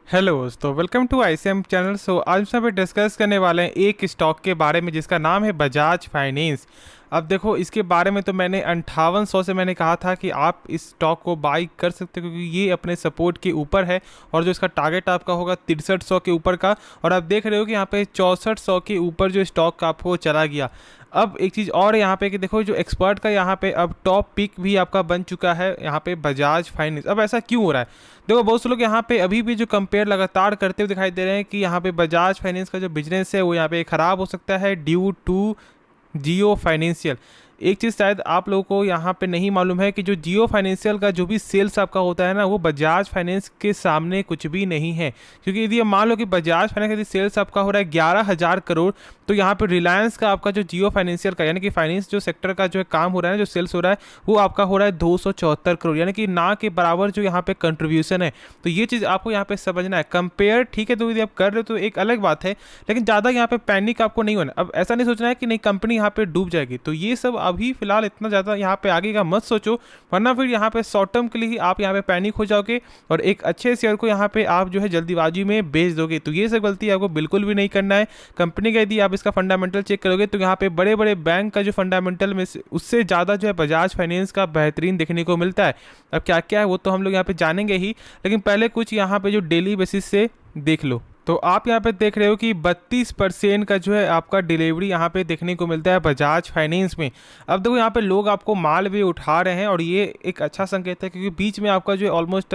Hello दोस्तों, welcome to ICM channel. आज हम यहाँ पे डिस्कस करने वाले हैं एक स्टॉक के बारे में जिसका नाम है बजाज फाइनेंस। अब देखो, इसके बारे में तो मैंने 5800 से मैंने कहा था कि आप इस स्टॉक को बाई कर सकते हो क्योंकि ये अपने सपोर्ट के ऊपर है और जो इसका टारगेट आपका होगा 6300 के ऊपर का। और आप देख रहे हो कि यहाँ पे 6400 के ऊपर जो स्टॉक आपको चला गया। अब एक चीज़ और है यहाँ पे कि देखो, जो एक्सपर्ट का यहाँ पे अब टॉप पिक भी आपका बन चुका है यहाँ पे बजाज फाइनेंस। अब ऐसा क्यों हो रहा है? देखो, बहुत से लोग यहाँ पे अभी भी जो कंपेयर लगातार करते हुए दिखाई दे रहे हैं कि यहाँ पे बजाज फाइनेंस का जो बिजनेस है वो यहाँ पे ख़राब हो सकता है ड्यू टू जियो फाइनेंशियल। एक चीज़ शायद आप लोगों को यहाँ पे नहीं मालूम है कि जो जियो फाइनेंशियल का जो भी सेल्स आपका होता है ना, वो बजाज फाइनेंस के सामने कुछ भी नहीं है। क्योंकि यदि मान लो कि बजाज फाइनेंस का यदि सेल्स आपका हो रहा है 11,000 करोड़, तो यहाँ पे रिलायंस का आपका जो जियो फाइनेंशियल का यानी कि फाइनेंस जो सेक्टर का जो है काम हो रहा है, जो सेल्स हो रहा है, वो आपका हो रहा है 274 करोड़, यानी कि ना के बराबर जो यहाँ पे कंट्रीब्यूशन है। तो ये चीज़ आपको यहाँ पे समझना है। कंपेयर ठीक है, तो यदि आप कर रहे हो तो एक अलग बात है, लेकिन ज़्यादा यहाँ पे पैनिक आपको नहीं होना। अब ऐसा नहीं सोचना है कि नहीं कंपनी यहाँ पे डूब जाएगी, तो ये सब अभी फिलहाल इतना ज़्यादा यहाँ पे आगे का मत सोचो, वरना फिर यहाँ पे शॉर्ट टर्म के लिए ही आप यहाँ पे पैनिक हो जाओगे और एक अच्छे शेयर को यहाँ पे आप जो है जल्दीबाजी में बेच दोगे। तो ये सब गलती आपको बिल्कुल भी नहीं करना है। कंपनी का यदि आप इसका फंडामेंटल चेक करोगे तो यहाँ पे बड़े बड़े बैंक का जो फंडामेंटल में उससे ज़्यादा जो है बजाज फाइनेंस का बेहतरीन देखने को मिलता है। अब क्या क्या है वो तो हम लोग यहाँ पे जानेंगे ही, लेकिन पहले कुछ यहाँ पे जो डेली बेसिस से देख लो। तो आप यहाँ पे देख रहे हो कि 32% का जो है आपका डिलीवरी यहाँ पे देखने को मिलता है बजाज फाइनेंस में। अब देखो, यहाँ पे लोग आपको माल भी उठा रहे हैं और ये एक अच्छा संकेत है क्योंकि बीच में आपका जो है ऑलमोस्ट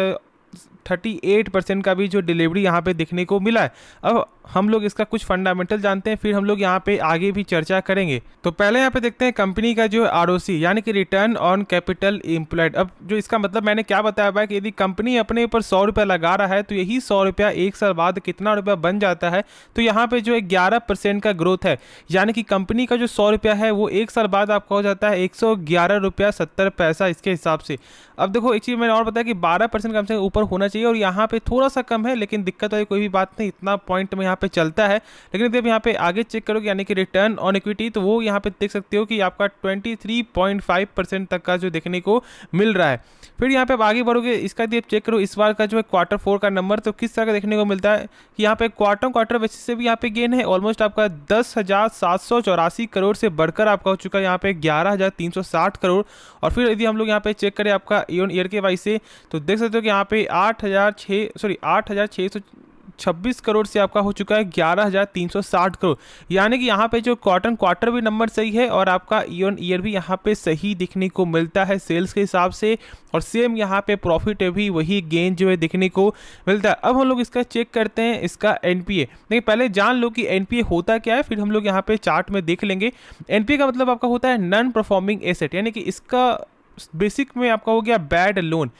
38% का भी जो डिलीवरी यहाँ पे देखने को मिला है। अब हम लोग इसका कुछ फंडामेंटल जानते हैं, फिर हम लोग यहाँ पे आगे भी चर्चा करेंगे। तो पहले यहाँ पे देखते हैं कंपनी का जो आरओसी यानी कि रिटर्न ऑन कैपिटल एम्प्लॉयड। अब जो इसका मतलब मैंने क्या बताया हुआ है कि यदि कंपनी अपने ऊपर 100 रुपया लगा रहा है तो यही 100 रुपया एक साल बाद कितना रुपया बन जाता है, तो यहाँ पे जो है 11% का ग्रोथ है। यानी कि कंपनी का जो 100 रुपया है वो एक साल बाद आपका हो जाता है 111 रुपया 70 पैसा इसके हिसाब से। अब देखो, एक चीज़ मैंने और बताया कि 12% कम से ऊपर होना चाहिए और यहाँ पे थोड़ा सा कम है, लेकिन दिक्कत वाली कोई भी बात नहीं, इतना पॉइंट में यहाँ पे चलता है। लेकिन यदि आप यहाँ पे आगे चेक करोगे यानी कि रिटर्न ऑन इक्विटी, तो वो यहाँ पे देख सकते हो कि आपका 23.5% तक का जो देखने को मिल रहा है। फिर यहाँ पे आप आगे बढ़ोगे, इसका यदि आप चेक करो इस बार का जो है Q4 का नंबर, तो किस तरह का देखने को मिलता है कि यहाँ पे क्वार्टर बेसिस से भी यहाँ पे गेन है। ऑलमोस्ट आपका 10,784 करोड़ से बढ़कर आपका हो चुका है यहाँ पे 11,360 करोड़। और फिर यदि हम लोग यहाँ पे चेक करें आपका ईयर के वाइज से, तो देख सकते हो कि यहाँ पे 8,626 करोड़ से आपका हो चुका है 11,360 करोड़। यानी कि यहाँ पे जो क्वार्टर भी नंबर सही है और आपका ईयर भी यहाँ पे सही दिखने को मिलता है सेल्स के हिसाब से, और सेम यहाँ पे प्रॉफिट भी वही गेन जो है दिखने को मिलता है। अब हम लोग इसका चेक करते हैं इसका एनपीए। नहीं, पहले जान लो कि एनपीए होता क्या है, फिर हम लोग यहाँ पे चार्ट में देख लेंगे। एनपीए का मतलब आपका होता है नॉन परफॉर्मिंग एसेट, यानी कि इसका बेसिक में आपका हो गया बैड लोन।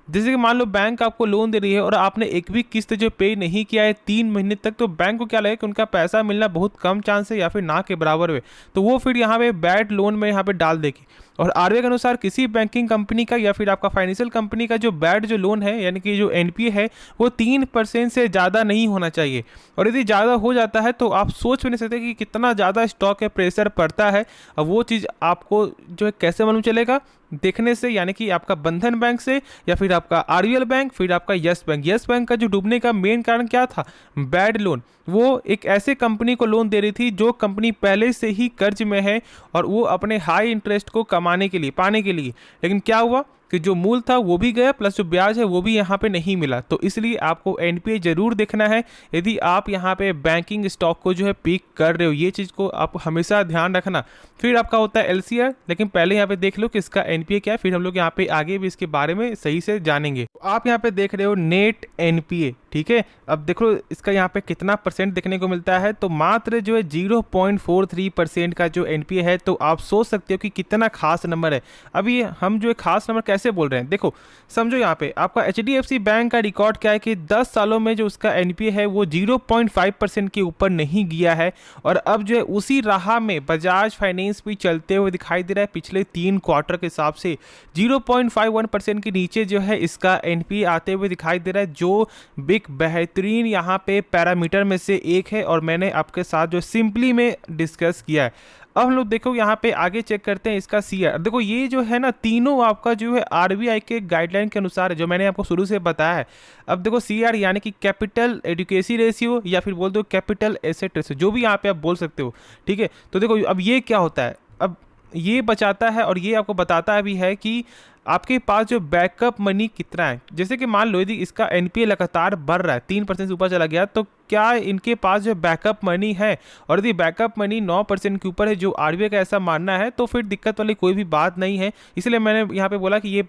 जैसे कि मान लो बैंक आपको लोन दे रही है और आपने एक भी किस्त जो पे नहीं किया है 3 महीने तक, तो बैंक को क्या लगेगा कि उनका पैसा मिलना बहुत कम चांस है या फिर ना के बराबर है, तो वो फिर यहाँ पे बैड लोन में यहाँ पे डाल देगी। और आरबीआई के अनुसार किसी बैंकिंग कंपनी का या फिर आपका फाइनेंशियल कंपनी का जो बैड जो लोन है यानी कि जो एनपीए है वो 3% से ज़्यादा नहीं होना चाहिए। और यदि ज़्यादा हो जाता है तो आप सोच भी नहीं सकते कि कितना ज़्यादा स्टॉक पे प्रेशर पड़ता है। अब वो चीज़ आपको जो है कैसे मालूम चलेगा? देखने से, यानी कि आपका बंधन बैंक से या फिर आपका आरबीएल बैंक, फिर आपका यस बैंक। यस बैंक का जो डूबने का मेन कारण क्या था? Bad loan. वो एक ऐसे कंपनी को लोन दे रही थी जो कंपनी पहले से ही कर्ज में है और वो अपने हाई इंटरेस्ट को कमाने के लिए पाने के लिए, लेकिन क्या हुआ कि जो मूल था वो भी गया प्लस जो ब्याज है वो भी यहाँ पे नहीं मिला। तो इसलिए आपको एनपीए जरूर देखना है यदि आप यहाँ पे बैंकिंग स्टॉक को जो है पिक कर रहे हो। ये चीज़ को आप हमेशा ध्यान रखना। फिर आपका होता है एलसीआर, लेकिन पहले यहाँ पे देख लो कि इसका एनपीए क्या है, फिर हम लोग यहाँ पे आगे भी इसके बारे में सही से जानेंगे। तो आप यहाँ पे देख रहे हो नेट एनपीए, ठीक है। अब देखो इसका यहाँ पे कितना परसेंट देखने को मिलता है, तो मात्र जो है 0.43% का जो एनपीए है। तो आप सोच सकते हो कि कितना खास नंबर है। अभी हम जो है खास नंबर कैसे बोल रहे हैं, देखो समझो यहाँ पे आपका एचडीएफसी बैंक का रिकॉर्ड क्या है कि 10 सालों में जो उसका एनपीए है वो 0.5% के ऊपर नहीं गया है। और अब जो है उसी राह में बजाज फाइनेंस भी चलते हुए दिखाई दे रहा है। पिछले 3 क्वार्टर के हिसाब से 0.51% के नीचे जो है इसका एनपीए आते हुए दिखाई दे रहा है, जो बिग एक बेहतरीन यहाँ पे पैरामीटर में से एक है और मैंने आपके साथ जो सिंपली में डिस्कस किया है। अब हम लोग देखो यहाँ पे आगे चेक करते हैं इसका सीआर। देखो ये जो है ना तीनों आपका जो है आरबीआई के गाइडलाइन के अनुसार है, जो मैंने आपको शुरू से बताया है। अब देखो सीआर यानी कि कैपिटल एडुकेसी रेशियो या फिर बोल दो कैपिटल एसेट रेशियो, जो भी यहाँ पे आप बोल सकते हो, ठीक है। तो देखो अब ये क्या होता है, अब ये बचाता है और ये आपको बताता भी है कि आपके पास जो बैकअप मनी कितना है। जैसे कि मान लो यदि इसका एनपीए लगातार बढ़ रहा है, 3% से ऊपर चला गया, तो क्या इनके पास जो बैकअप मनी है, और यदि बैकअप मनी 9% के ऊपर है जो आरबीआई का ऐसा मानना है, तो फिर दिक्कत वाली कोई भी बात नहीं है। इसलिए मैंने यहाँ पे बोला कि ये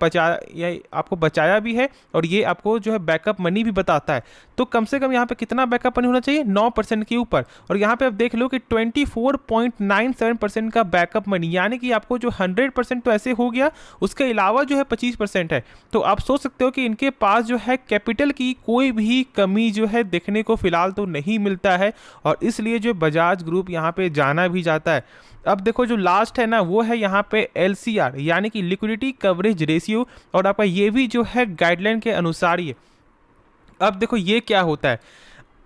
आपको बचाया भी है और ये आपको जो है बैकअप मनी भी बताता है। तो कम से कम यहाँ पे कितना बैकअप मनी होना चाहिए, 9% के ऊपर। और यहाँ पे आप देख लो कि 24.97% का बैकअप मनी, यानी कि आपको जो 100% तो ऐसे हो गया, उसके अलावा जो है 25% है। तो आप सोच सकते हो कि इनके पास जो है कैपिटल की कोई भी कमी जो है देखने को फिलहाल तो नहीं मिलता है, और इसलिए जो बजाज ग्रुप यहाँ पे जाना भी जाता है। अब देखो जो लास्ट है ना वो है यहाँ पे एलसीआर यानी कि लिक्विडिटी कवरेज रेशियो, और आपका ये भी जो है गाइडलाइन के अनुसार ही है। अब देखो ये क्या होता है,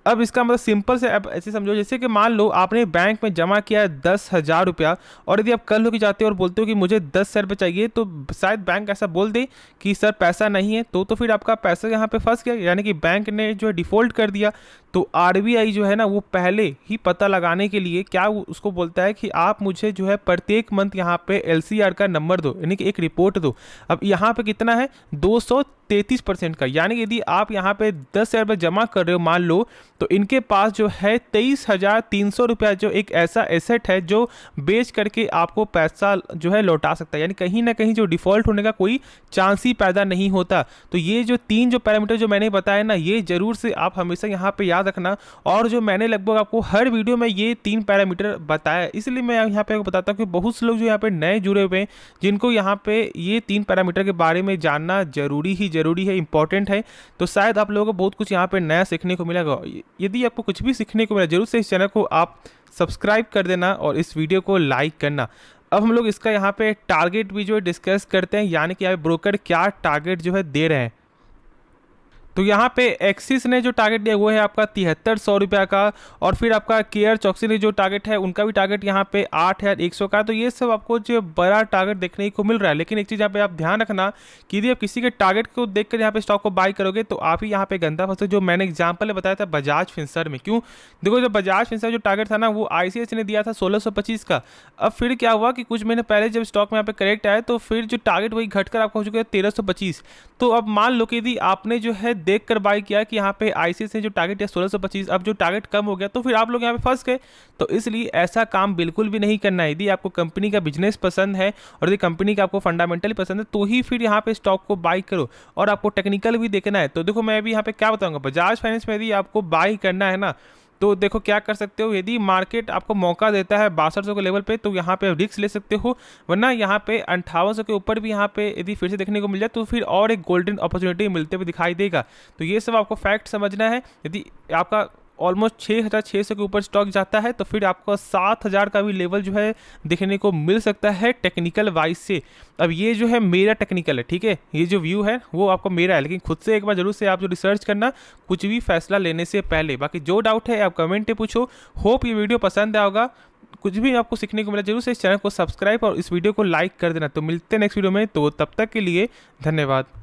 अब इसका मतलब सिंपल से अब ऐसे समझो, जैसे कि मान लो आपने बैंक में जमा किया 10,000 रुपया, और यदि आप कल हो के जाते हो और बोलते हो कि मुझे 10,000 रुपये चाहिए, तो शायद बैंक ऐसा बोल दे कि सर पैसा नहीं है, तो फिर आपका पैसा यहाँ पे फंस गया, यानी कि बैंक ने जो है डिफ़ॉल्ट कर दिया। तो आरबीआई जो है ना वो पहले ही पता लगाने के लिए क्या उसको बोलता है कि आप मुझे जो है प्रत्येक मंथ यहाँ पे एलसीआर का नंबर दो, यानी कि एक रिपोर्ट दो। अब यहाँ पे कितना है, 233% का, यानी कि यदि आप यहाँ पे 10,000 रुपये जमा कर रहे हो मान लो, तो इनके पास जो है 23,300 रुपया जो एक ऐसा एसेट है जो बेच करके आपको पैसा जो है लौटा सकता है, यानी कहीं ना कहीं जो डिफ़ॉल्ट होने का कोई चांस ही पैदा नहीं होता। तो ये जो तीन जो पैरामीटर जो मैंने बताया ना, ये जरूर से आप हमेशा यहाँ पे याद रखना। और जो मैंने लगभग आपको हर वीडियो में ये 3 पैरामीटर बताया, इसलिए मैं यहाँ पे आपको बताता हूँ कि बहुत से लोग जो यहाँ पे नए जुड़े हुए हैं, जिनको यहाँ पे ये 3 पैरामीटर के बारे में जानना जरूरी है, इंपॉर्टेंट है। तो शायद आप लोगों को बहुत कुछ यहाँ पे नया सीखने को मिलेगा। यदि आपको कुछ भी सीखने को मिला, जरूर से इस चैनल को आप सब्सक्राइब कर देना और इस वीडियो को लाइक करना। अब हम लोग इसका यहाँ पे टारगेट भी जो है डिस्कस करते हैं, यानी कि ब्रोकर क्या टारगेट जो है दे रहे हैं। तो यहाँ पे एक्सिस ने जो टारगेट दिया वो है आपका 7300 रुपया का, और फिर आपका केयर चौकसी ने जो टारगेट है उनका भी टारगेट यहाँ पे 8100 का। तो ये सब आपको जो बड़ा टारगेट देखने को मिल रहा है। लेकिन एक चीज़ यहाँ पे आप ध्यान रखना कि यदि आप किसी के टारगेट को देखकर यहाँ पे स्टॉक को बाई करोगे तो आप ही यहाँ पे गंदा फंसोगे, जो मैंने एग्जाम्पल बताया था बजाज फिंसर में। क्यों, देखो जो बजाज फिंसर जो टारगेट था ना वो आईसीआईसीआई ने दिया था 1625 का। अब फिर क्या हुआ कि कुछ महीने पहले जब स्टॉक में यहाँ पे करेक्ट आया तो फिर जो टारगेट वही घटकर आपका हो चुका है 1325। तो अब मान लो कि यदि आपने जो है देख कर बाई किया कि यहाँ पे आईसीआईसीआई जो टारगेट है 1625, अब जो टारगेट कम हो गया तो फिर आप लोग यहाँ पे फंस गए। तो इसलिए ऐसा काम बिल्कुल भी नहीं करना है। यदि आपको कंपनी का बिजनेस पसंद है और यदि कंपनी का आपको फंडामेंटली पसंद है तो ही फिर यहाँ पे स्टॉक को बाई करो, और आपको टेक्निकल भी देखना है। तो देखो मैं अभी यहाँ पे क्या बताऊंगा, बजाज फाइनेंस में यदि आपको बाई करना है ना, तो देखो क्या कर सकते हो, यदि मार्केट आपको मौका देता है 6200 के लेवल पे तो यहाँ पे रिस्क ले सकते हो, वरना यहाँ पे 5800 के ऊपर भी यहाँ पे यदि फिर से देखने को मिल जाए तो फिर और एक गोल्डन अपॉर्चुनिटी मिलते हुए दिखाई देगा। तो ये सब आपको फैक्ट समझना है। यदि आपका ऑलमोस्ट 6600 के ऊपर स्टॉक जाता है तो फिर आपको 7000 का भी लेवल जो है देखने को मिल सकता है टेक्निकल वाइज से। अब ये जो है मेरा टेक्निकल है, ठीक है, ये जो व्यू है वो आपको मेरा है, लेकिन खुद से एक बार जरूर से आप जो रिसर्च करना कुछ भी फैसला लेने से पहले। बाकी जो डाउट है आप कमेंट पे पूछो। होप ये वीडियो पसंद आया होगा, कुछ भी आपको सीखने को मिला जरूर से इस चैनल को सब्सक्राइब और इस वीडियो को लाइक कर देना। तो मिलते हैं नेक्स्ट वीडियो में, तो तब तक के लिए धन्यवाद।